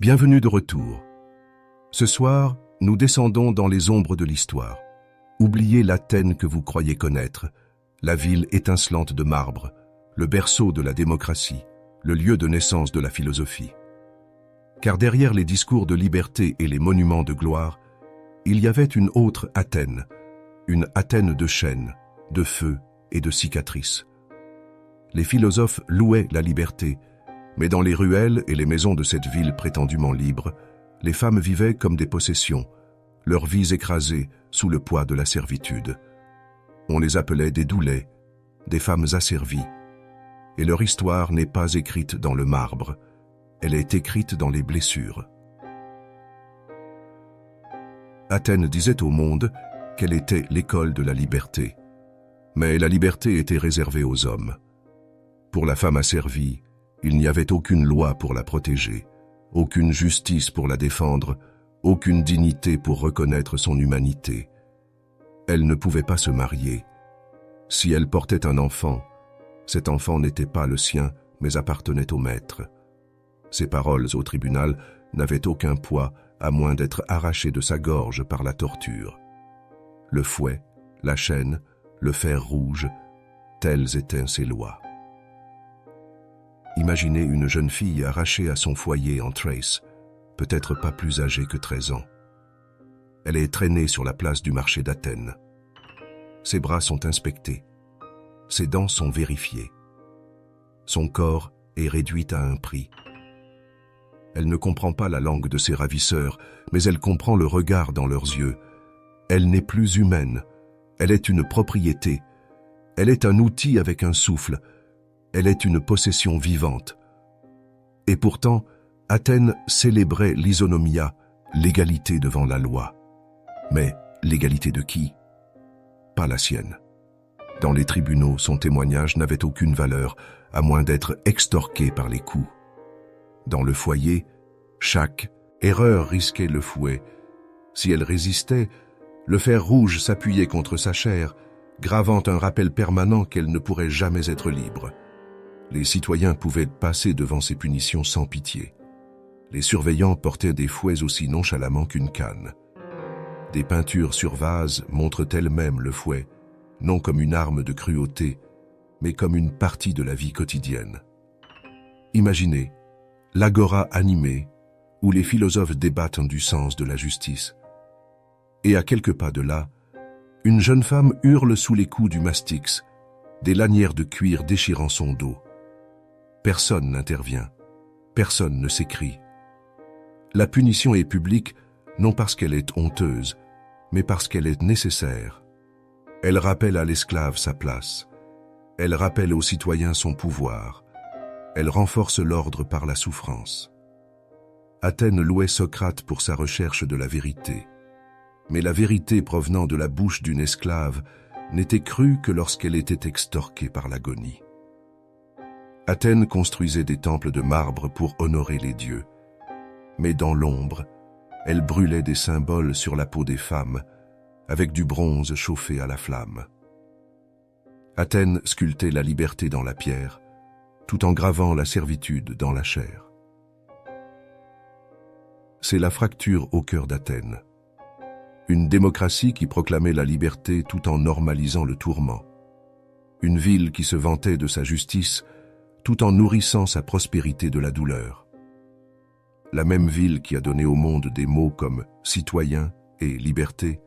Bienvenue de retour. Ce soir, nous descendons dans les ombres de l'histoire. Oubliez l'Athènes que vous croyez connaître, la ville étincelante de marbre, le berceau de la démocratie, le lieu de naissance de la philosophie. Car derrière les discours de liberté et les monuments de gloire, il y avait une autre Athènes, une Athènes de chaînes, de feu et de cicatrices. Les philosophes louaient la liberté, mais dans les ruelles et les maisons de cette ville prétendument libre, les femmes vivaient comme des possessions, leurs vies écrasées sous le poids de la servitude. On les appelait des doulets, des femmes asservies. Et leur histoire n'est pas écrite dans le marbre, elle est écrite dans les blessures. Athènes disait au monde qu'elle était l'école de la liberté. Mais la liberté était réservée aux hommes. Pour la femme asservie, il n'y avait aucune loi pour la protéger, aucune justice pour la défendre, aucune dignité pour reconnaître son humanité. Elle ne pouvait pas se marier. Si elle portait un enfant, cet enfant n'était pas le sien, mais appartenait au maître. Ses paroles au tribunal n'avaient aucun poids, à moins d'être arrachées de sa gorge par la torture. Le fouet, la chaîne, le fer rouge, telles étaient ses lois. Imaginez une jeune fille arrachée à son foyer en Thrace, peut-être pas plus âgée que 13 ans. Elle est traînée sur la place du marché d'Athènes. Ses bras sont inspectés. Ses dents sont vérifiées. Son corps est réduit à un prix. Elle ne comprend pas la langue de ses ravisseurs, mais elle comprend le regard dans leurs yeux. Elle n'est plus humaine. Elle est une propriété. Elle est un outil avec un souffle. Elle est une possession vivante. Et pourtant, Athènes célébrait l'isonomia, l'égalité devant la loi. Mais l'égalité de qui? Pas la sienne. Dans les tribunaux, son témoignage n'avait aucune valeur, à moins d'être extorqué par les coups. Dans le foyer, chaque erreur risquait le fouet. Si elle résistait, le fer rouge s'appuyait contre sa chair, gravant un rappel permanent qu'elle ne pourrait jamais être libre. Les citoyens pouvaient passer devant ces punitions sans pitié. Les surveillants portaient des fouets aussi nonchalamment qu'une canne. Des peintures sur vase montrent elles-mêmes le fouet, non comme une arme de cruauté, mais comme une partie de la vie quotidienne. Imaginez l'agora animée, où les philosophes débattent du sens de la justice. Et à quelques pas de là, une jeune femme hurle sous les coups du mastix, des lanières de cuir déchirant son dos. Personne n'intervient, personne ne s'écrie. La punition est publique, non parce qu'elle est honteuse, mais parce qu'elle est nécessaire. Elle rappelle à l'esclave sa place. Elle rappelle au citoyen son pouvoir. Elle renforce l'ordre par la souffrance. Athènes louait Socrate pour sa recherche de la vérité. Mais la vérité provenant de la bouche d'une esclave n'était crue que lorsqu'elle était extorquée par l'agonie. Athènes construisait des temples de marbre pour honorer les dieux. Mais dans l'ombre, elle brûlait des symboles sur la peau des femmes, avec du bronze chauffé à la flamme. Athènes sculptait la liberté dans la pierre, tout en gravant la servitude dans la chair. C'est la fracture au cœur d'Athènes. Une démocratie qui proclamait la liberté tout en normalisant le tourment. Une ville qui se vantait de sa justice tout en nourrissant sa prospérité de la douleur. La même ville qui a donné au monde des mots comme citoyen et liberté,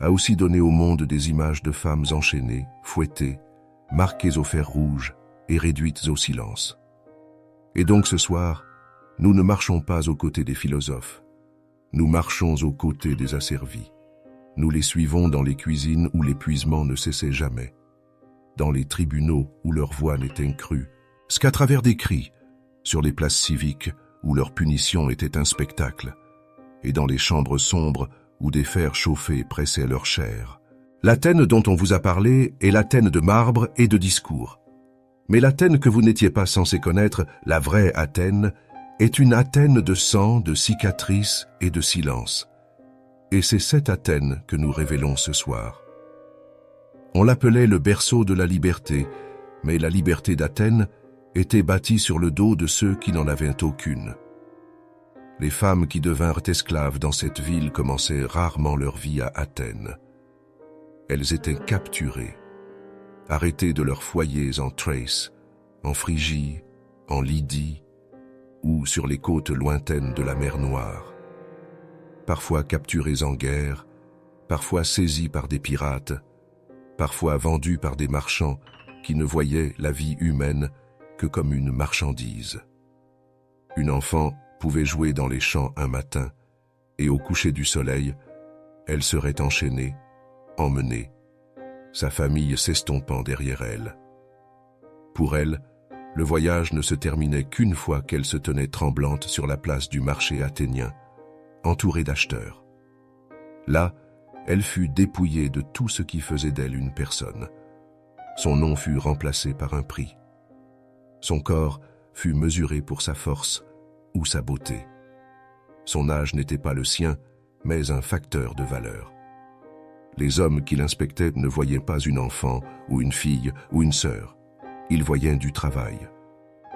a aussi donné au monde des images de femmes enchaînées, fouettées, marquées au fer rouge et réduites au silence. Et donc ce soir, nous ne marchons pas aux côtés des philosophes, nous marchons aux côtés des asservis. Nous les suivons dans les cuisines où l'épuisement ne cessait jamais, dans les tribunaux où leur voix n'est incrue, qu'à travers des cris, sur les places civiques où leur punition était un spectacle, et dans les chambres sombres où des fers chauffés pressaient leur chair. L'Athènes dont on vous a parlé est l'Athènes de marbre et de discours. Mais l'Athènes que vous n'étiez pas censé connaître, la vraie Athènes, est une Athènes de sang, de cicatrices et de silence. Et c'est cette Athènes que nous révélons ce soir. On l'appelait le berceau de la liberté, mais la liberté d'Athènes était bâtie sur le dos de ceux qui n'en avaient aucune. Les femmes qui devinrent esclaves dans cette ville commençaient rarement leur vie à Athènes. Elles étaient capturées, arrêtées de leurs foyers en Thrace, en Phrygie, en Lydie ou sur les côtes lointaines de la mer Noire. Parfois capturées en guerre, parfois saisies par des pirates, parfois vendues par des marchands qui ne voyaient la vie humaine que comme une marchandise. Une enfant pouvait jouer dans les champs un matin, et au coucher du soleil, elle serait enchaînée, emmenée, sa famille s'estompant derrière elle. Pour elle, le voyage ne se terminait qu'une fois qu'elle se tenait tremblante sur la place du marché athénien, entourée d'acheteurs. Là, elle fut dépouillée de tout ce qui faisait d'elle une personne. Son nom fut remplacé par un prix. Son corps fut mesuré pour sa force ou sa beauté. Son âge n'était pas le sien, mais un facteur de valeur. Les hommes qui l'inspectaient ne voyaient pas une enfant ou une fille ou une sœur. Ils voyaient du travail.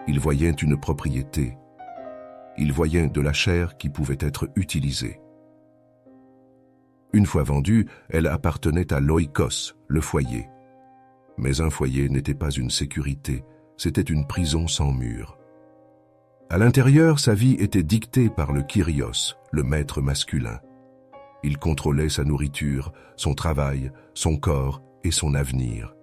Ils voyaient une propriété. Ils voyaient de la chair qui pouvait être utilisée. Une fois vendue, elle appartenait à l'oikos, le foyer. Mais un foyer n'était pas une sécurité, c'était une prison sans mur. À l'intérieur, sa vie était dictée par le Kyrios, le maître masculin. Il contrôlait sa nourriture, son travail, son corps et son avenir.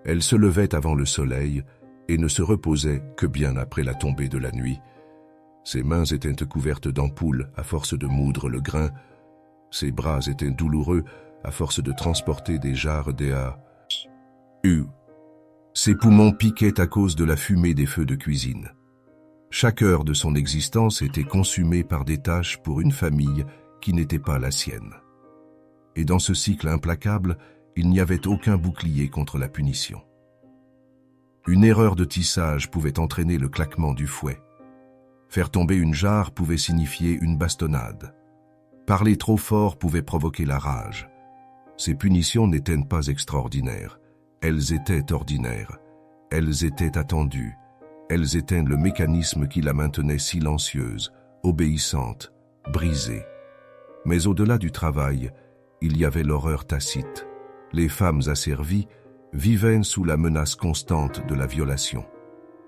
Elle se levait avant le soleil et ne se reposait que bien après la tombée de la nuit. Ses mains étaient couvertes d'ampoules à force de moudre le grain. Ses bras étaient douloureux à force de transporter des jarres Ses poumons piquaient à cause de la fumée des feux de cuisine. Chaque heure de son existence était consumée par des tâches pour une famille qui n'était pas la sienne. Et dans ce cycle implacable, il n'y avait aucun bouclier contre la punition. Une erreur de tissage pouvait entraîner le claquement du fouet. Faire tomber une jarre pouvait signifier une bastonnade. Parler trop fort pouvait provoquer la rage. Ces punitions n'étaient pas extraordinaires. Elles étaient ordinaires. Elles étaient attendues. Elles étaient le mécanisme qui la maintenait silencieuse, obéissante, brisée. Mais au-delà du travail, il y avait l'horreur tacite. Les femmes asservies vivaient sous la menace constante de la violation.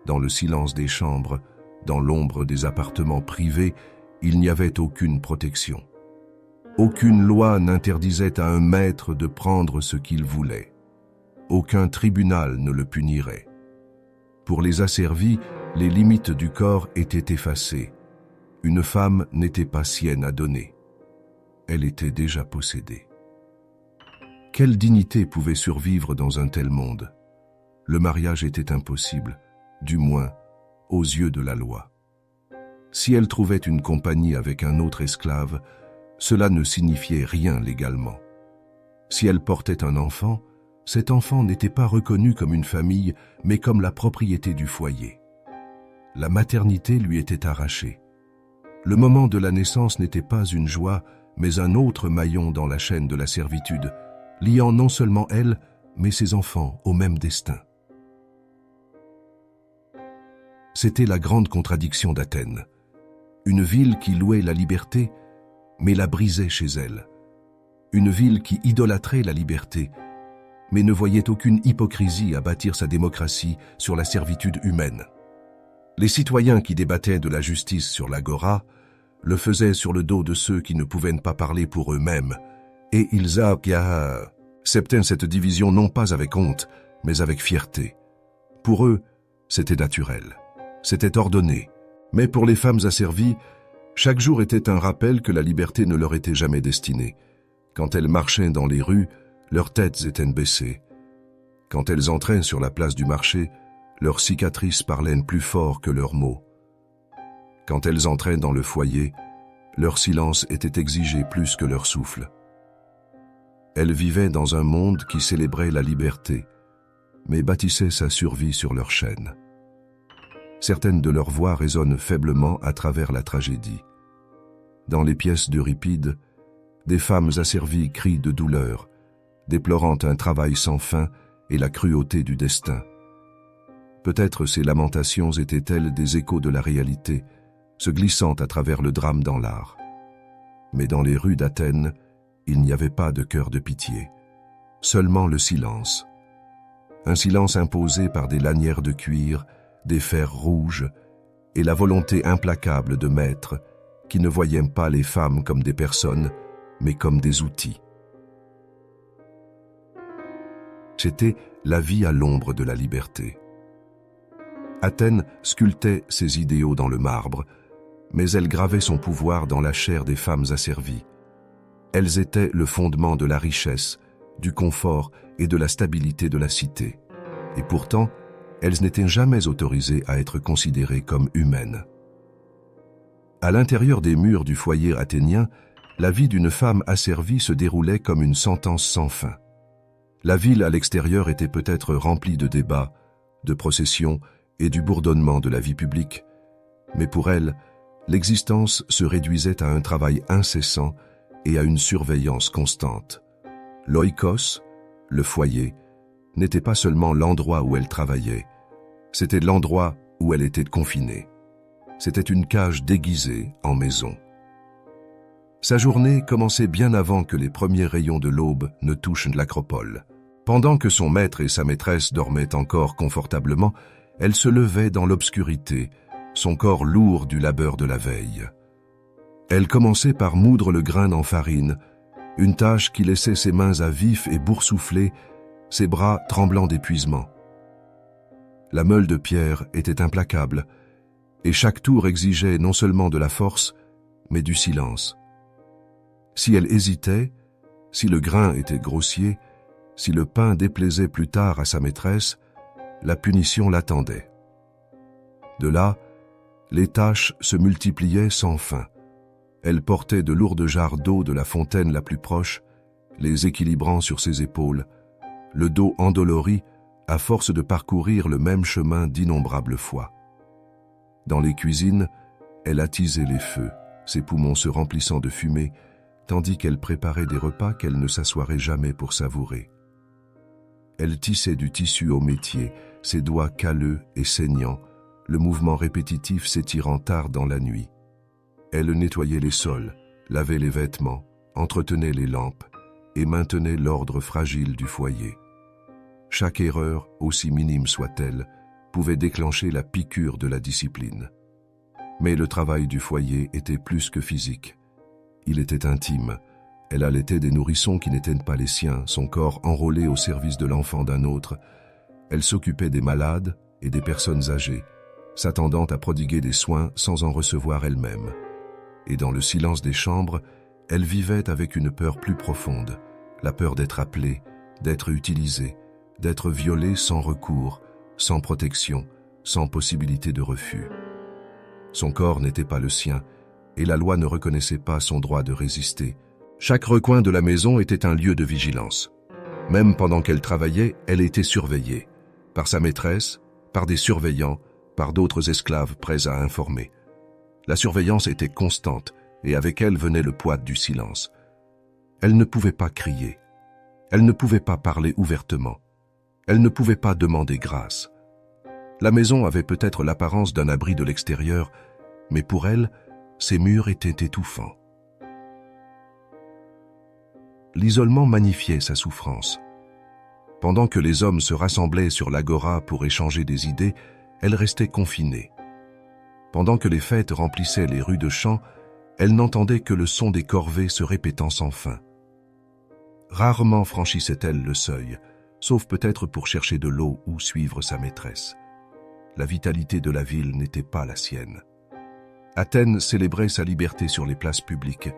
Dans le silence des chambres, dans l'ombre des appartements privés, il n'y avait aucune protection. Aucune loi n'interdisait à un maître de prendre ce qu'il voulait. Aucun tribunal ne le punirait. Pour les asservis, les limites du corps étaient effacées. Une femme n'était pas sienne à donner. Elle était déjà possédée. Quelle dignité pouvait survivre dans un tel monde? Le mariage était impossible, du moins aux yeux de la loi. Si elle trouvait une compagnie avec un autre esclave, cela ne signifiait rien légalement. Si elle portait un enfant, cet enfant n'était pas reconnu comme une famille, mais comme la propriété du foyer. La maternité lui était arrachée. Le moment de la naissance n'était pas une joie, mais un autre maillon dans la chaîne de la servitude, liant non seulement elle, mais ses enfants au même destin. C'était la grande contradiction d'Athènes. Une ville qui louait la liberté, mais la brisait chez elle. Une ville qui idolâtrait la liberté, mais ne voyait aucune hypocrisie à bâtir sa démocratie sur la servitude humaine. Les citoyens qui débattaient de la justice sur l'agora le faisaient sur le dos de ceux qui ne pouvaient pas parler pour eux-mêmes, et ils acceptaient cette division non pas avec honte, mais avec fierté. Pour eux, c'était naturel, c'était ordonné, mais pour les femmes asservies, chaque jour était un rappel que la liberté ne leur était jamais destinée. Quand elles marchaient dans les rues, leurs têtes étaient baissées. Quand elles entraient sur la place du marché, leurs cicatrices parlaient plus fort que leurs mots. Quand elles entraient dans le foyer, leur silence était exigé plus que leur souffle. Elles vivaient dans un monde qui célébrait la liberté, mais bâtissait sa survie sur leur chaîne. Certaines de leurs voix résonnent faiblement à travers la tragédie. Dans les pièces d'Euripide, des femmes asservies crient de douleur, déplorant un travail sans fin et la cruauté du destin. Peut-être ces lamentations étaient-elles des échos de la réalité, se glissant à travers le drame dans l'art. Mais dans les rues d'Athènes, il n'y avait pas de cœur de pitié, seulement le silence. Un silence imposé par des lanières de cuir, des fers rouges et la volonté implacable de maîtres qui ne voyaient pas les femmes comme des personnes, mais comme des outils. C'était la vie à l'ombre de la liberté. Athènes sculptait ses idéaux dans le marbre, mais elle gravait son pouvoir dans la chair des femmes asservies. Elles étaient le fondement de la richesse, du confort et de la stabilité de la cité. Et pourtant, elles n'étaient jamais autorisées à être considérées comme humaines. À l'intérieur des murs du foyer athénien, la vie d'une femme asservie se déroulait comme une sentence sans fin. La ville à l'extérieur était peut-être remplie de débats, de processions et du bourdonnement de la vie publique, mais pour elle, l'existence se réduisait à un travail incessant et à une surveillance constante. L'oikos, le foyer, n'était pas seulement l'endroit où elle travaillait, c'était l'endroit où elle était confinée. C'était une cage déguisée en maison. Sa journée commençait bien avant que les premiers rayons de l'aube ne touchent l'acropole. Pendant que son maître et sa maîtresse dormaient encore confortablement, elle se levait dans l'obscurité, son corps lourd du labeur de la veille. Elle commençait par moudre le grain en farine, une tâche qui laissait ses mains à vif et boursouflées, ses bras tremblants d'épuisement. La meule de pierre était implacable, et chaque tour exigeait non seulement de la force, mais du silence. Si elle hésitait, si le grain était grossier, si le pain déplaisait plus tard à sa maîtresse, la punition l'attendait. De là, les tâches se multipliaient sans fin. Elle portait de lourdes jarres d'eau de la fontaine la plus proche, les équilibrant sur ses épaules, le dos endolori à force de parcourir le même chemin d'innombrables fois. Dans les cuisines, elle attisait les feux, ses poumons se remplissant de fumée, tandis qu'elle préparait des repas qu'elle ne s'assoirait jamais pour savourer. Elle tissait du tissu au métier, ses doigts calleux et saignants, le mouvement répétitif s'étirant tard dans la nuit. Elle nettoyait les sols, lavait les vêtements, entretenait les lampes et maintenait l'ordre fragile du foyer. Chaque erreur, aussi minime soit-elle, pouvait déclencher la piqûre de la discipline. Mais le travail du foyer était plus que physique. Il était intime. Elle allaitait des nourrissons qui n'étaient pas les siens, son corps enrôlé au service de l'enfant d'un autre. Elle s'occupait des malades et des personnes âgées, s'attendant à prodiguer des soins sans en recevoir elle-même. Et dans le silence des chambres, elle vivait avec une peur plus profonde, la peur d'être appelée, d'être utilisée, d'être violée sans recours, sans protection, sans possibilité de refus. Son corps n'était pas le sien, et la loi ne reconnaissait pas son droit de résister. Chaque recoin de la maison était un lieu de vigilance. Même pendant qu'elle travaillait, elle était surveillée, par sa maîtresse, par des surveillants, par d'autres esclaves prêts à informer. La surveillance était constante, et avec elle venait le poids du silence. Elle ne pouvait pas crier. Elle ne pouvait pas parler ouvertement. Elle ne pouvait pas demander grâce. La maison avait peut-être l'apparence d'un abri de l'extérieur, mais pour elle, ses murs étaient étouffants. L'isolement magnifiait sa souffrance. Pendant que les hommes se rassemblaient sur l'agora pour échanger des idées, elle restait confinée. Pendant que les fêtes remplissaient les rues de chants, elle n'entendait que le son des corvées se répétant sans fin. Rarement franchissait-elle le seuil, sauf peut-être pour chercher de l'eau ou suivre sa maîtresse. La vitalité de la ville n'était pas la sienne. Athènes célébrait sa liberté sur les places publiques,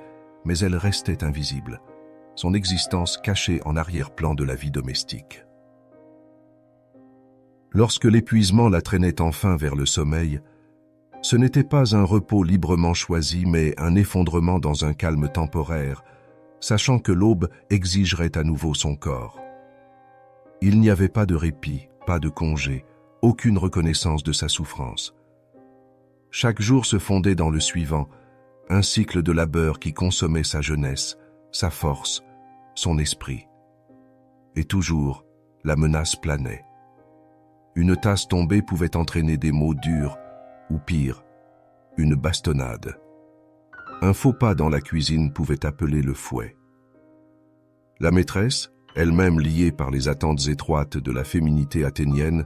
mais elle restait invisible, son existence cachée en arrière-plan de la vie domestique. Lorsque l'épuisement la traînait enfin vers le sommeil, ce n'était pas un repos librement choisi, mais un effondrement dans un calme temporaire, sachant que l'aube exigerait à nouveau son corps. Il n'y avait pas de répit, pas de congé, aucune reconnaissance de sa souffrance. Chaque jour se fondait dans le suivant, un cycle de labeur qui consommait sa jeunesse, sa force, son esprit. Et toujours, la menace planait. Une tasse tombée pouvait entraîner des maux durs, ou pire, une bastonnade. Un faux pas dans la cuisine pouvait appeler le fouet. La maîtresse, elle-même liée par les attentes étroites de la féminité athénienne,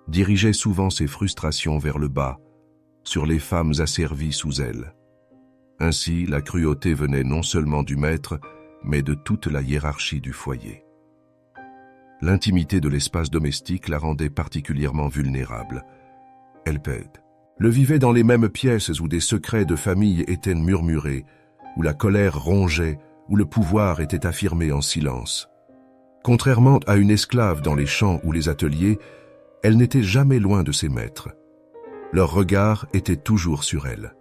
dirigeait souvent ses frustrations vers le bas, sur les femmes asservies sous elle. Ainsi, la cruauté venait non seulement du maître, mais de toute la hiérarchie du foyer. L'intimité de l'espace domestique la rendait particulièrement vulnérable. Elpède le vivait dans les mêmes pièces où des secrets de famille étaient murmurés, où la colère rongeait, où le pouvoir était affirmé en silence. Contrairement à une esclave dans les champs ou les ateliers, elle n'était jamais loin de ses maîtres. Leur regard était toujours sur elle.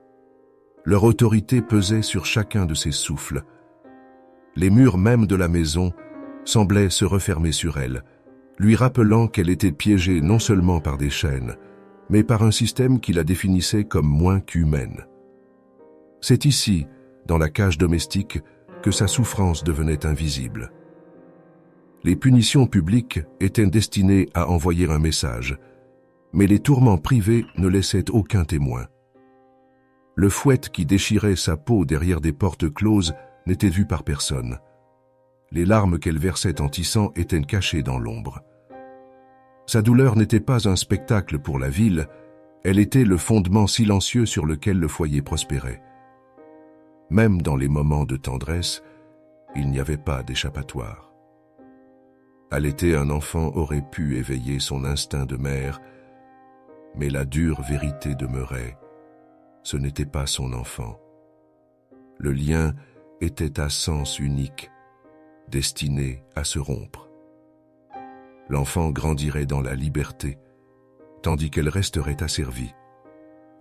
Leur autorité pesait sur chacun de ses souffles. Les murs même de la maison semblaient se refermer sur elle, lui rappelant qu'elle était piégée non seulement par des chaînes, mais par un système qui la définissait comme moins qu'humaine. C'est ici, dans la cage domestique, que sa souffrance devenait invisible. Les punitions publiques étaient destinées à envoyer un message, mais les tourments privés ne laissaient aucun témoin. Le fouet qui déchirait sa peau derrière des portes closes n'était vu par personne. Les larmes qu'elle versait en tissant étaient cachées dans l'ombre. Sa douleur n'était pas un spectacle pour la ville, elle était le fondement silencieux sur lequel le foyer prospérait. Même dans les moments de tendresse, il n'y avait pas d'échappatoire. Allaiter un enfant aurait pu éveiller son instinct de mère, mais la dure vérité demeurait, ce n'était pas son enfant. Le lien était à sens unique, destiné à se rompre. L'enfant grandirait dans la liberté, tandis qu'elle resterait asservie.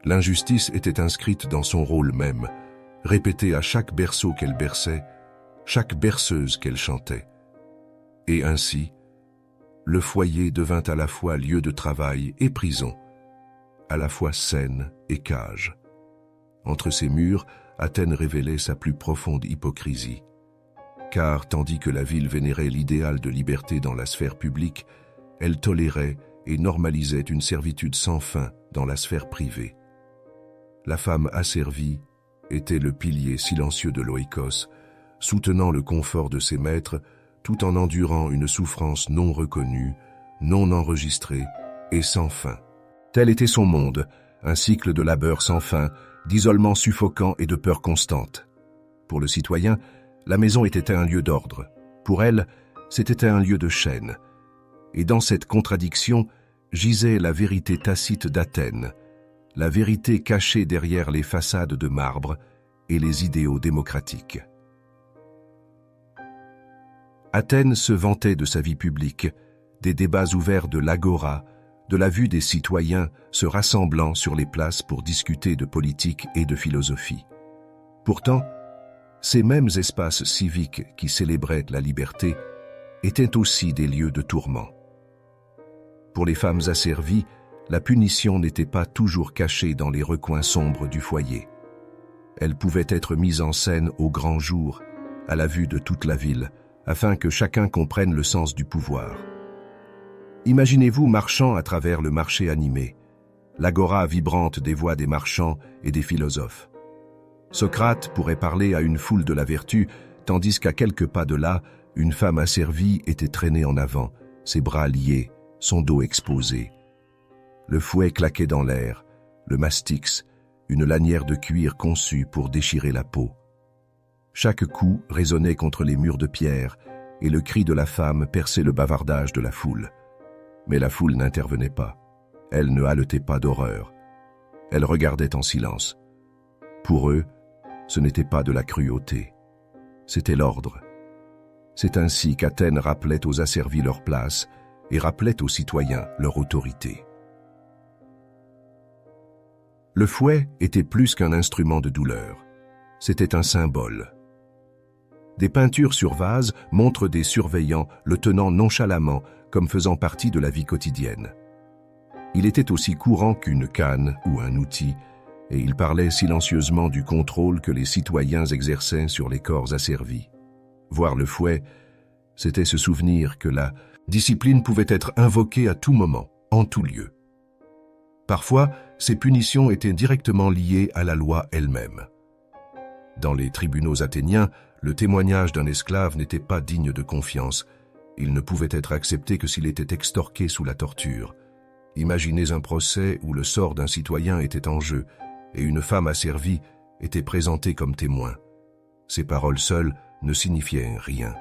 L'injustice était inscrite dans son rôle même, répétée à chaque berceau qu'elle berçait, chaque berceuse qu'elle chantait. Et ainsi, le foyer devint à la fois lieu de travail et prison, à la fois scène et cage. Entre ces murs, Athènes révélait sa plus profonde hypocrisie. Car, tandis que la ville vénérait l'idéal de liberté dans la sphère publique, elle tolérait et normalisait une servitude sans fin dans la sphère privée. La femme asservie était le pilier silencieux de l'oikos, soutenant le confort de ses maîtres, tout en endurant une souffrance non reconnue, non enregistrée et sans fin. Tel était son monde, un cycle de labeur sans fin, d'isolement suffocant et de peur constante. Pour le citoyen, la maison était un lieu d'ordre. Pour elle, c'était un lieu de chaîne. Et dans cette contradiction gisait la vérité tacite d'Athènes, la vérité cachée derrière les façades de marbre et les idéaux démocratiques. Athènes se vantait de sa vie publique, des débats ouverts de l'agora, de la vue des citoyens se rassemblant sur les places pour discuter de politique et de philosophie. Pourtant, ces mêmes espaces civiques qui célébraient la liberté étaient aussi des lieux de tourment. Pour les femmes asservies, la punition n'était pas toujours cachée dans les recoins sombres du foyer. Elle pouvait être mise en scène au grand jour, à la vue de toute la ville, afin que chacun comprenne le sens du pouvoir. Imaginez-vous marchant à travers le marché animé, l'agora vibrante des voix des marchands et des philosophes. Socrate pourrait parler à une foule de la vertu, tandis qu'à quelques pas de là, une femme asservie était traînée en avant, ses bras liés, son dos exposé. Le fouet claquait dans l'air, le mastix, une lanière de cuir conçue pour déchirer la peau. Chaque coup résonnait contre les murs de pierre, et le cri de la femme perçait le bavardage de la foule. Mais la foule n'intervenait pas. Elle ne haletait pas d'horreur. Elle regardait en silence. Pour eux, ce n'était pas de la cruauté. C'était l'ordre. C'est ainsi qu'Athènes rappelait aux asservis leur place et rappelait aux citoyens leur autorité. Le fouet était plus qu'un instrument de douleur. C'était un symbole. Des peintures sur vase montrent des surveillants le tenant nonchalamment comme faisant partie de la vie quotidienne. Il était aussi courant qu'une canne ou un outil, et il parlait silencieusement du contrôle que les citoyens exerçaient sur les corps asservis. Voir le fouet, c'était se souvenir que la discipline pouvait être invoquée à tout moment, en tout lieu. Parfois, ces punitions étaient directement liées à la loi elle-même. Dans les tribunaux athéniens, le témoignage d'un esclave n'était pas digne de confiance. Il ne pouvait être accepté que s'il était extorqué sous la torture. Imaginez un procès où le sort d'un citoyen était en jeu et une femme asservie était présentée comme témoin. Ces paroles seules ne signifiaient rien.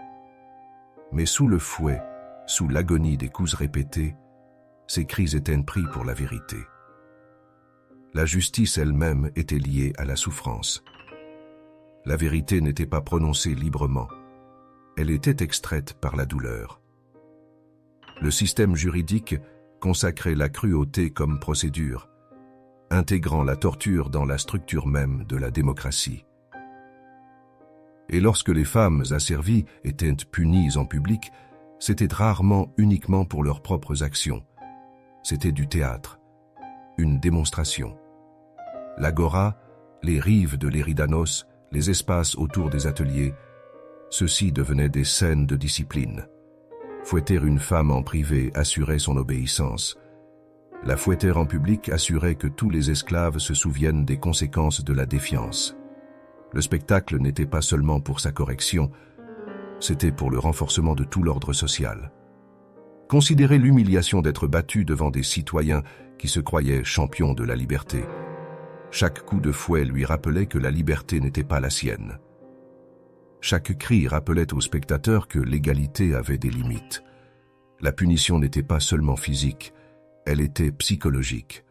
Mais sous le fouet, sous l'agonie des coups répétés, ces cris étaient pris pour la vérité. La justice elle-même était liée à la souffrance. La vérité n'était pas prononcée librement. Elle était extraite par la douleur. Le système juridique consacrait la cruauté comme procédure, intégrant la torture dans la structure même de la démocratie. Et lorsque les femmes asservies étaient punies en public, c'était rarement uniquement pour leurs propres actions. C'était du théâtre, une démonstration. L'agora, les rives de l'Éridanos, les espaces autour des ateliers, ceux-ci devenaient des scènes de discipline. Fouetter une femme en privé assurait son obéissance. La fouetter en public assurait que tous les esclaves se souviennent des conséquences de la défiance. Le spectacle n'était pas seulement pour sa correction, c'était pour le renforcement de tout l'ordre social. Considérez l'humiliation d'être battu devant des citoyens qui se croyaient champions de la liberté. Chaque coup de fouet lui rappelait que la liberté n'était pas la sienne. Chaque cri rappelait aux spectateurs que l'égalité avait des limites. La punition n'était pas seulement physique, elle était psychologique.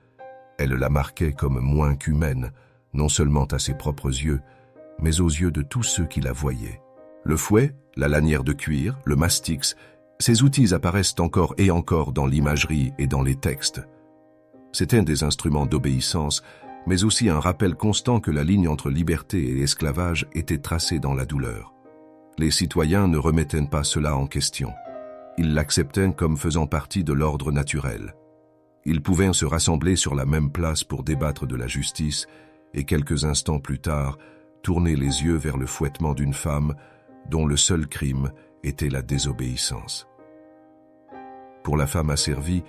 Elle la marquait comme moins qu'humaine, non seulement à ses propres yeux, mais aux yeux de tous ceux qui la voyaient. Le fouet, la lanière de cuir, le mastix, ces outils apparaissent encore et encore dans l'imagerie et dans les textes. C'étaient des instruments d'obéissance, mais aussi un rappel constant que la ligne entre liberté et esclavage était tracée dans la douleur. Les citoyens ne remettaient pas cela en question. Ils l'acceptaient comme faisant partie de l'ordre naturel. Ils pouvaient se rassembler sur la même place pour débattre de la justice et quelques instants plus tard, tourner les yeux vers le fouettement d'une femme dont le seul crime était la désobéissance. Pour la femme asservie,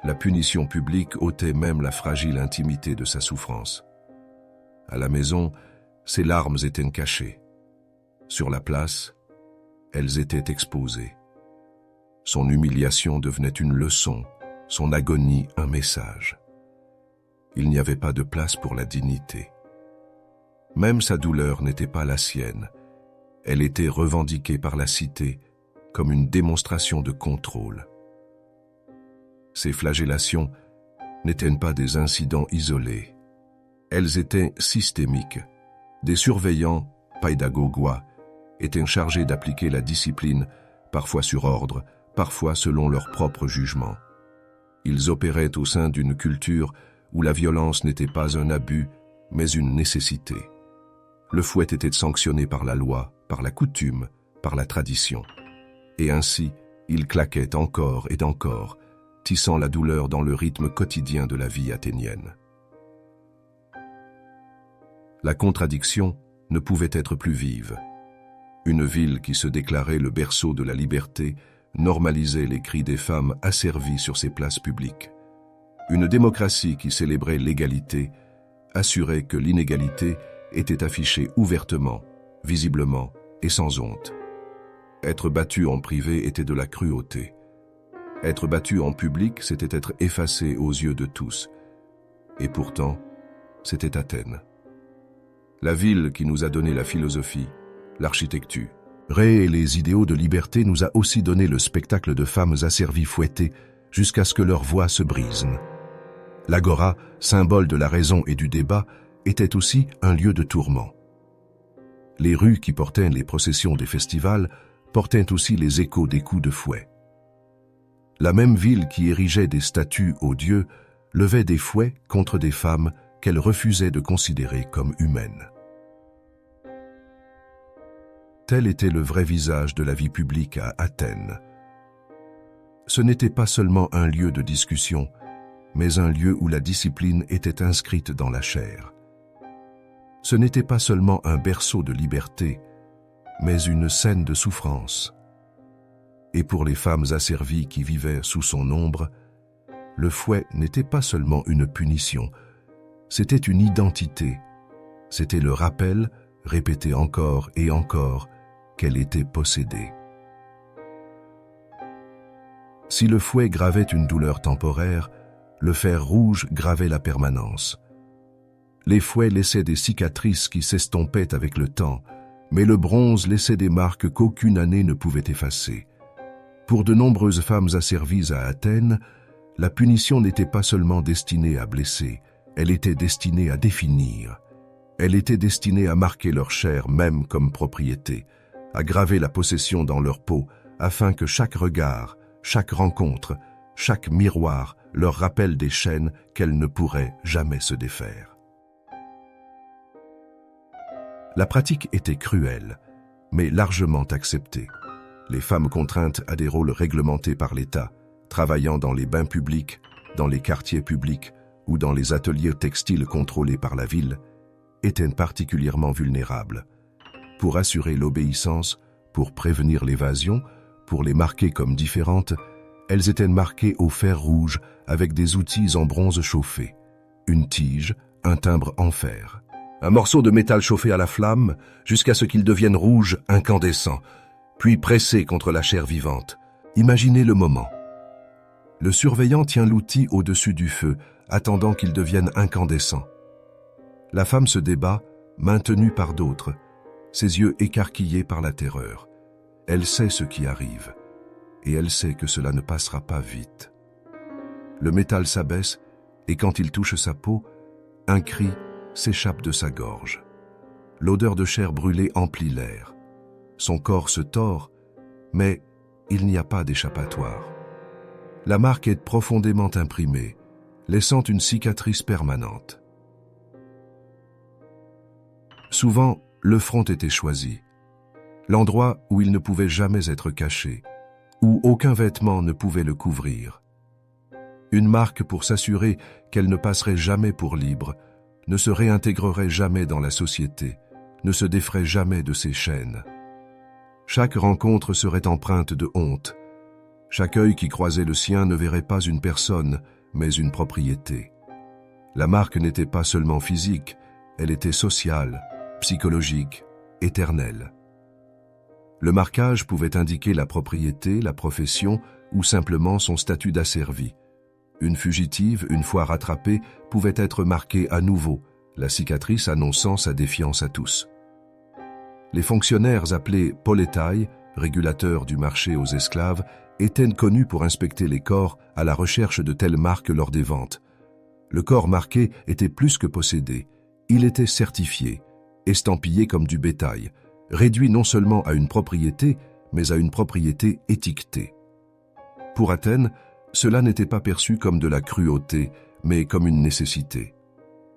la punition publique ôtait même la fragile intimité de sa souffrance. À la maison, ses larmes étaient cachées. Sur la place, elles étaient exposées. Son humiliation devenait une leçon, son agonie un message. Il n'y avait pas de place pour la dignité. Même sa douleur n'était pas la sienne. Elle était revendiquée par la cité comme une démonstration de contrôle. Ces flagellations n'étaient pas des incidents isolés. Elles étaient systémiques. Des surveillants, païdagogois, étaient chargés d'appliquer la discipline, parfois sur ordre, parfois selon leur propre jugement. Ils opéraient au sein d'une culture où la violence n'était pas un abus, mais une nécessité. Le fouet était sanctionné par la loi, par la coutume, par la tradition. Et ainsi, il claquait encore et encore, tissant la douleur dans le rythme quotidien de la vie athénienne. La contradiction ne pouvait être plus vive. Une ville qui se déclarait le berceau de la liberté normalisait les cris des femmes asservies sur ses places publiques. Une démocratie qui célébrait l'égalité assurait que l'inégalité était affichée ouvertement, visiblement et sans honte. Être battu en privé était de la cruauté. Être battu en public, c'était être effacé aux yeux de tous. Et pourtant, c'était Athènes. La ville qui nous a donné la philosophie, l'architecture, et les idéaux de liberté nous a aussi donné le spectacle de femmes asservies fouettées jusqu'à ce que leur voix se brise. L'agora, symbole de la raison et du débat, était aussi un lieu de tourment. Les rues qui portaient les processions des festivals portaient aussi les échos des coups de fouet. La même ville qui érigeait des statues aux dieux levait des fouets contre des femmes qu'elle refusait de considérer comme humaines. Tel était le vrai visage de la vie publique à Athènes. Ce n'était pas seulement un lieu de discussion, mais un lieu où la discipline était inscrite dans la chair. Ce n'était pas seulement un berceau de liberté, mais une scène de souffrance. Et pour les femmes asservies qui vivaient sous son ombre, le fouet n'était pas seulement une punition, C'était une identité. C'était le rappel, répété encore et encore, qu'elle était possédée. Si le fouet gravait une douleur temporaire, le fer rouge gravait la permanence. Les fouets laissaient des cicatrices qui s'estompaient avec le temps, mais le bronze laissait des marques qu'aucune année ne pouvait effacer. Pour de nombreuses femmes asservies à Athènes, la punition n'était pas seulement destinée à blesser, elle était destinée à définir. Elle était destinée à marquer leur chair même comme propriété, à graver la possession dans leur peau, afin que chaque regard, chaque rencontre, chaque miroir leur rappelle des chaînes qu'elles ne pourraient jamais se défaire. La pratique était cruelle, mais largement acceptée. Les femmes contraintes à des rôles réglementés par l'État, travaillant dans les bains publics, dans les quartiers publics ou dans les ateliers textiles contrôlés par la ville, étaient particulièrement vulnérables. Pour assurer l'obéissance, pour prévenir l'évasion, pour les marquer comme différentes, elles étaient marquées au fer rouge avec des outils en bronze chauffé, une tige, un timbre en fer. Un morceau de métal chauffé à la flamme jusqu'à ce qu'il devienne rouge incandescent, puis pressé contre la chair vivante. Imaginez le moment. Le surveillant tient l'outil au-dessus du feu, attendant qu'il devienne incandescent. La femme se débat, maintenue par d'autres, ses yeux écarquillés par la terreur. Elle sait ce qui arrive, et elle sait que cela ne passera pas vite. Le métal s'abaisse, et quand il touche sa peau, un cri s'échappe de sa gorge. L'odeur de chair brûlée emplit l'air. Son corps se tord, mais il n'y a pas d'échappatoire. La marque est profondément imprimée, laissant une cicatrice permanente. Souvent, le front était choisi, l'endroit où il ne pouvait jamais être caché, où aucun vêtement ne pouvait le couvrir. Une marque pour s'assurer qu'elle ne passerait jamais pour libre, ne se réintégrerait jamais dans la société, ne se déferait jamais de ses chaînes. Chaque rencontre serait empreinte de honte. Chaque œil qui croisait le sien ne verrait pas une personne, mais une propriété. La marque n'était pas seulement physique, elle était sociale, psychologique, éternelle. Le marquage pouvait indiquer la propriété, la profession ou simplement son statut d'asservie. Une fugitive, une fois rattrapée, pouvait être marquée à nouveau, la cicatrice annonçant sa défiance à tous. Les fonctionnaires appelés poletaï, régulateurs du marché aux esclaves, étaient connus pour inspecter les corps à la recherche de telles marques lors des ventes. Le corps marqué était plus que possédé, il était certifié, estampillé comme du bétail, réduit non seulement à une propriété, mais à une propriété étiquetée. Pour Athènes, cela n'était pas perçu comme de la cruauté, mais comme une nécessité.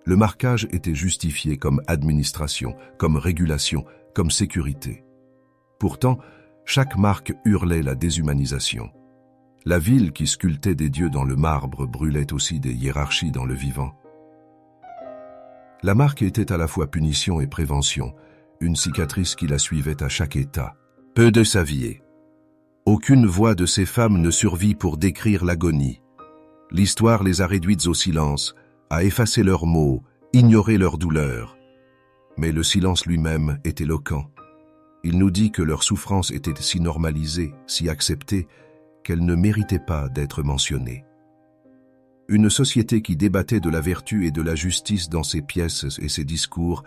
Le marquage était justifié comme administration, comme régulation, comme sécurité. Pourtant, chaque marque hurlait la déshumanisation. La ville qui sculptait des dieux dans le marbre brûlait aussi des hiérarchies dans le vivant. La marque était à la fois punition et prévention, une cicatrice qui la suivait à chaque état. Peu de saviez. Aucune voix de ces femmes ne survit pour décrire l'agonie. L'histoire les a réduites au silence, a effacé leurs mots, ignoré leurs douleurs. Mais le silence lui-même est éloquent. Il nous dit que leur souffrance était si normalisée, si acceptée, qu'elle ne méritait pas d'être mentionnée. Une société qui débattait de la vertu et de la justice dans ses pièces et ses discours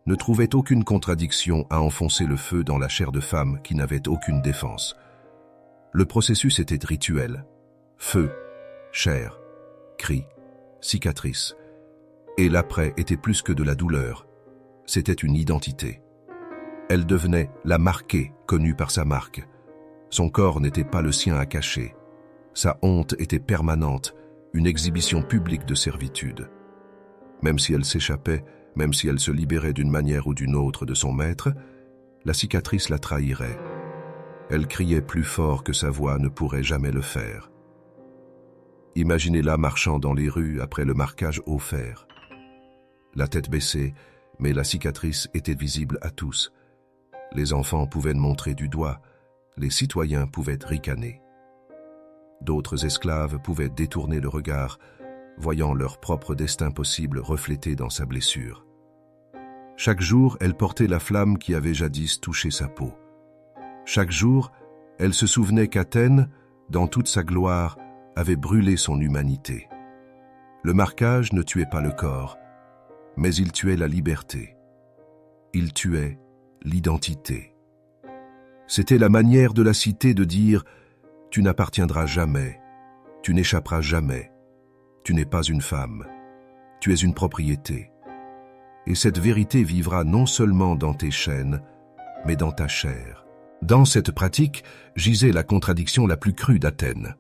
ne trouvait aucune contradiction à enfoncer le feu dans la chair de femmes qui n'avaient aucune défense. Le processus était rituel. Feu, chair, cri, cicatrice. Et l'après était plus que de la douleur. C'était une identité. Elle devenait la marquée, connue par sa marque. Son corps n'était pas le sien à cacher. Sa honte était permanente, une exhibition publique de servitude. Même si elle s'échappait, même si elle se libérait d'une manière ou d'une autre de son maître, la cicatrice la trahirait. Elle criait plus fort que sa voix ne pourrait jamais le faire. Imaginez-la marchant dans les rues après le marquage au fer. La tête baissée, mais la cicatrice était visible à tous. Les enfants pouvaient montrer du doigt, les citoyens pouvaient ricaner. D'autres esclaves pouvaient détourner le regard, voyant leur propre destin possible reflété dans sa blessure. Chaque jour, elle portait la flamme qui avait jadis touché sa peau. Chaque jour, elle se souvenait qu'Athènes, dans toute sa gloire, avait brûlé son humanité. Le marquage ne tuait pas le corps, mais il tuait la liberté. Il tuait l'identité. C'était la manière de la cité de dire « Tu n'appartiendras jamais, tu n'échapperas jamais, tu n'es pas une femme, tu es une propriété. » Et cette vérité vivra non seulement dans tes chaînes, mais dans ta chair. Dans cette pratique gisait la contradiction la plus crue d'Athènes.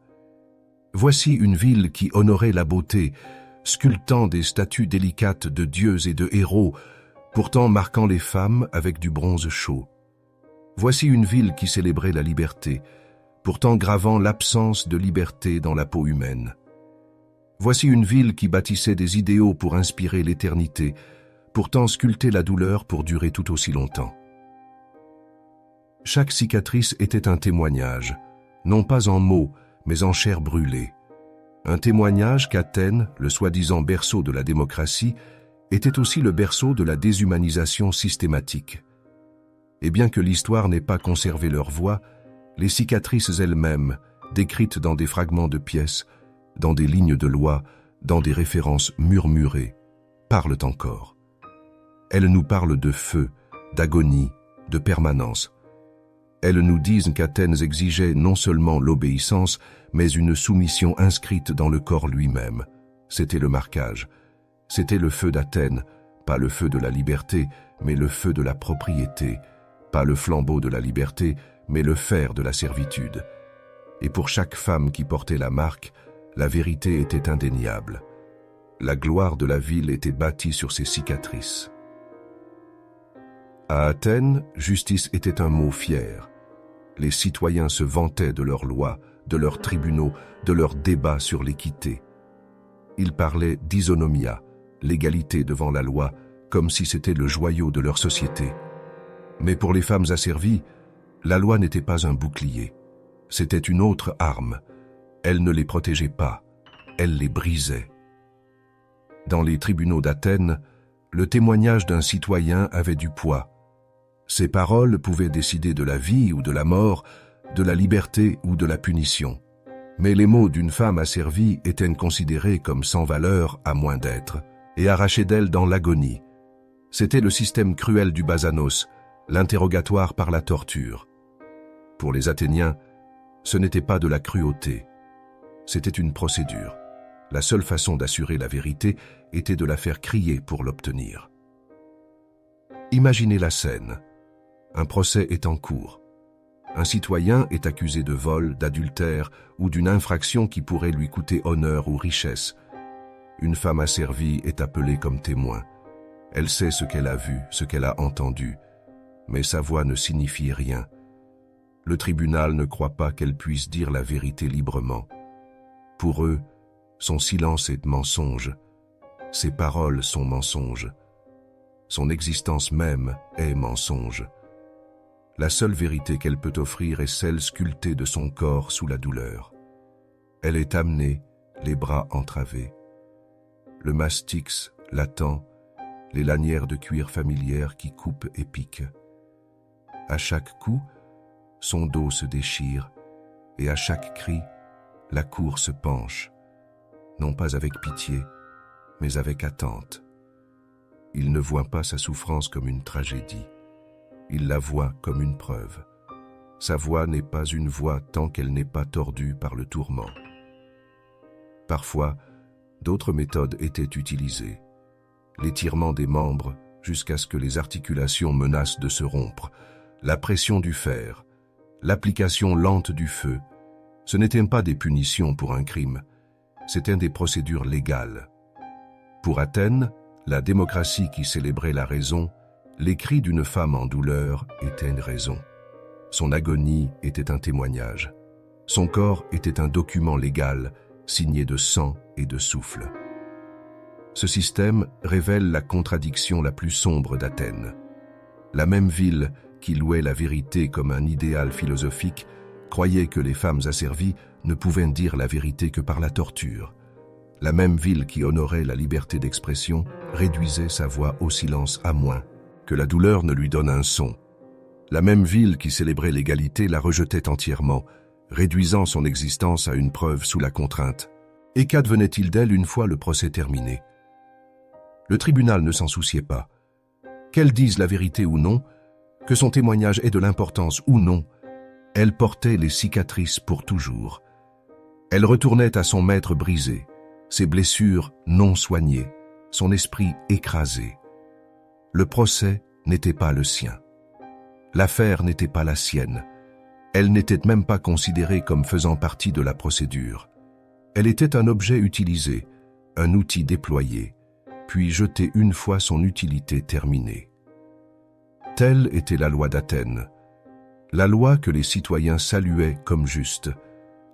Voici une ville qui honorait la beauté, sculptant des statues délicates de dieux et de héros, pourtant marquant les femmes avec du bronze chaud. Voici une ville qui célébrait la liberté, pourtant gravant l'absence de liberté dans la peau humaine. Voici une ville qui bâtissait des idéaux pour inspirer l'éternité, pourtant sculptait la douleur pour durer tout aussi longtemps. Chaque cicatrice était un témoignage, non pas en mots, mais en chair brûlée. Un témoignage qu'Athènes, le soi-disant berceau de la démocratie, était aussi le berceau de la déshumanisation systématique. Et bien que l'histoire n'ait pas conservé leur voix, les cicatrices elles-mêmes, décrites dans des fragments de pièces, dans des lignes de loi, dans des références murmurées, parlent encore. Elles nous parlent de feu, d'agonie, de permanence. Elles nous disent qu'Athènes exigeait non seulement l'obéissance, mais une soumission inscrite dans le corps lui-même. C'était le marquage. C'était le feu d'Athènes, pas le feu de la liberté, mais le feu de la propriété, pas le flambeau de la liberté, mais le fer de la servitude. Et pour chaque femme qui portait la marque, la vérité était indéniable. La gloire de la ville était bâtie sur ses cicatrices. À Athènes, justice était un mot fier. Les citoyens se vantaient de leurs lois, de leurs tribunaux, de leurs débats sur l'équité. Ils parlaient d'isonomia, l'égalité devant la loi, comme si c'était le joyau de leur société. Mais pour les femmes asservies, la loi n'était pas un bouclier. C'était une autre arme. Elle ne les protégeait pas, elle les brisait. Dans les tribunaux d'Athènes, le témoignage d'un citoyen avait du poids. Ses paroles pouvaient décider de la vie ou de la mort, de la liberté ou de la punition. Mais les mots d'une femme asservie étaient considérés comme sans valeur à moins d'être, et arrachés d'elle dans l'agonie. C'était le système cruel du Basanos, l'interrogatoire par la torture. Pour les Athéniens, ce n'était pas de la cruauté, c'était une procédure. La seule façon d'assurer la vérité était de la faire crier pour l'obtenir. Imaginez la scène. Un procès est en cours. Un citoyen est accusé de vol, d'adultère ou d'une infraction qui pourrait lui coûter honneur ou richesse. Une femme asservie est appelée comme témoin. Elle sait ce qu'elle a vu, ce qu'elle a entendu, mais sa voix ne signifie rien. Le tribunal ne croit pas qu'elle puisse dire la vérité librement. Pour eux, son silence est mensonge, ses paroles sont mensonges, son existence même est mensonge. La seule vérité qu'elle peut offrir est celle sculptée de son corps sous la douleur. Elle est amenée, les bras entravés. Le mastix l'attend, les lanières de cuir familières qui coupent et piquent. À chaque coup, son dos se déchire, et à chaque cri, la cour se penche, non pas avec pitié, mais avec attente. Il ne voit pas sa souffrance comme une tragédie. Il la voit comme une preuve. Sa voix n'est pas une voix tant qu'elle n'est pas tordue par le tourment. Parfois, d'autres méthodes étaient utilisées. L'étirement des membres jusqu'à ce que les articulations menacent de se rompre, la pression du fer, l'application lente du feu. Ce n'étaient pas des punitions pour un crime, c'étaient des procédures légales. Pour Athènes, la démocratie qui célébrait la raison, les cris d'une femme en douleur étaient une raison. Son agonie était un témoignage. Son corps était un document légal, signé de sang et de souffle. Ce système révèle la contradiction la plus sombre d'Athènes. La même ville qui louait la vérité comme un idéal philosophique croyait que les femmes asservies ne pouvaient dire la vérité que par la torture. La même ville qui honorait la liberté d'expression réduisait sa voix au silence à moins que la douleur ne lui donne un son. La même ville qui célébrait l'égalité la rejetait entièrement, réduisant son existence à une preuve sous la contrainte. Et qu'advenait-il d'elle une fois le procès terminé? Le tribunal ne s'en souciait pas. Qu'elle dise la vérité ou non, que son témoignage ait de l'importance ou non, elle portait les cicatrices pour toujours. Elle retournait à son maître brisé, ses blessures non soignées, son esprit écrasé. Le procès n'était pas le sien. L'affaire n'était pas la sienne. Elle n'était même pas considérée comme faisant partie de la procédure. Elle était un objet utilisé, un outil déployé, puis jeté une fois son utilité terminée. Telle était la loi d'Athènes, la loi que les citoyens saluaient comme juste,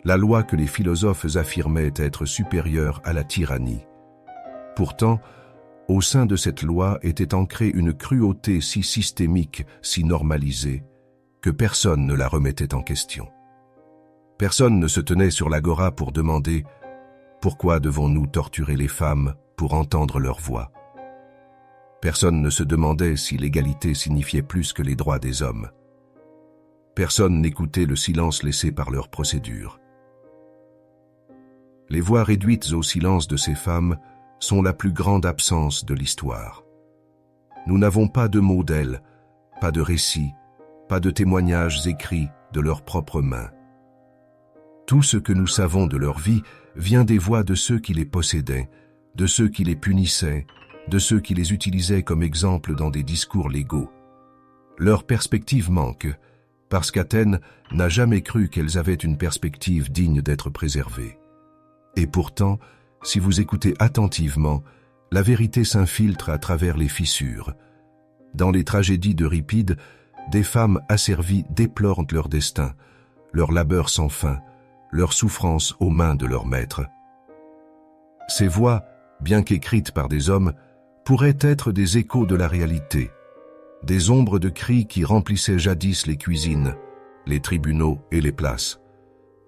la loi que les philosophes affirmaient être supérieure à la tyrannie. Pourtant, au sein de cette loi était ancrée une cruauté si systémique, si normalisée, que personne ne la remettait en question. Personne ne se tenait sur l'agora pour demander « Pourquoi devons-nous torturer les femmes pour entendre leur voix ?» Personne ne se demandait si l'égalité signifiait plus que les droits des hommes. Personne n'écoutait le silence laissé par leur procédure. Les voix réduites au silence de ces femmes sont la plus grande absence de l'histoire. Nous n'avons pas de mots d'elles, pas de récits, pas de témoignages écrits de leurs propres mains. Tout ce que nous savons de leur vie vient des voix de ceux qui les possédaient, de ceux qui les punissaient, de ceux qui les utilisaient comme exemple dans des discours légaux. Leur perspective manque, parce qu'Athènes n'a jamais cru qu'elles avaient une perspective digne d'être préservée. Et pourtant, si vous écoutez attentivement, la vérité s'infiltre à travers les fissures. Dans les tragédies d'Euripide, des femmes asservies déplorent leur destin, leur labeur sans fin, leur souffrance aux mains de leurs maîtres. Ces voix, bien qu'écrites par des hommes, pourraient être des échos de la réalité, des ombres de cris qui remplissaient jadis les cuisines, les tribunaux et les places.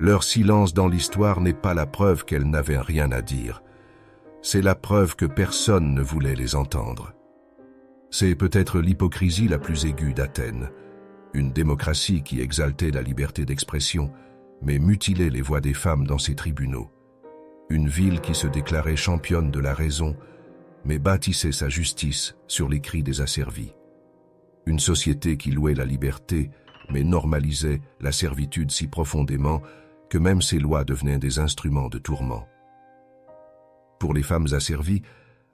Leur silence dans l'histoire n'est pas la preuve qu'elles n'avaient rien à dire. C'est la preuve que personne ne voulait les entendre. C'est peut-être l'hypocrisie la plus aiguë d'Athènes, une démocratie qui exaltait la liberté d'expression, mais mutilait les voix des femmes dans ses tribunaux. Une ville qui se déclarait championne de la raison, mais bâtissait sa justice sur les cris des asservis. Une société qui louait la liberté, mais normalisait la servitude si profondément que même ses lois devenaient des instruments de tourment. Pour les femmes asservies,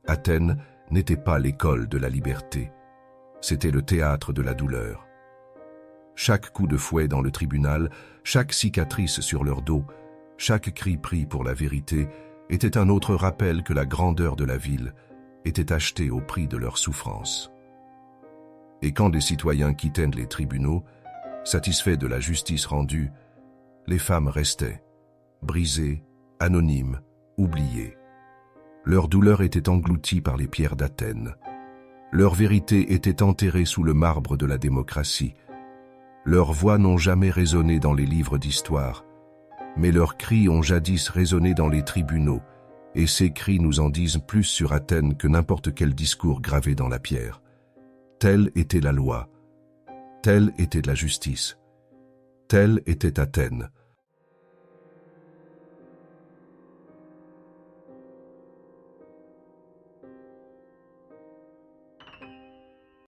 Athènes n'était pas l'école de la liberté, c'était le théâtre de la douleur. Chaque coup de fouet dans le tribunal, chaque cicatrice sur leur dos, chaque cri pris pour la vérité était un autre rappel que la grandeur de la ville était achetée au prix de leur souffrance. Et quand les citoyens quittaient les tribunaux, satisfaits de la justice rendue, les femmes restaient, brisées, anonymes, oubliées. Leur douleur était engloutie par les pierres d'Athènes. Leur vérité était enterrée sous le marbre de la démocratie. Leurs voix n'ont jamais résonné dans les livres d'histoire, mais leurs cris ont jadis résonné dans les tribunaux, et ces cris nous en disent plus sur Athènes que n'importe quel discours gravé dans la pierre. Telle était la loi, telle était la justice, telle était Athènes,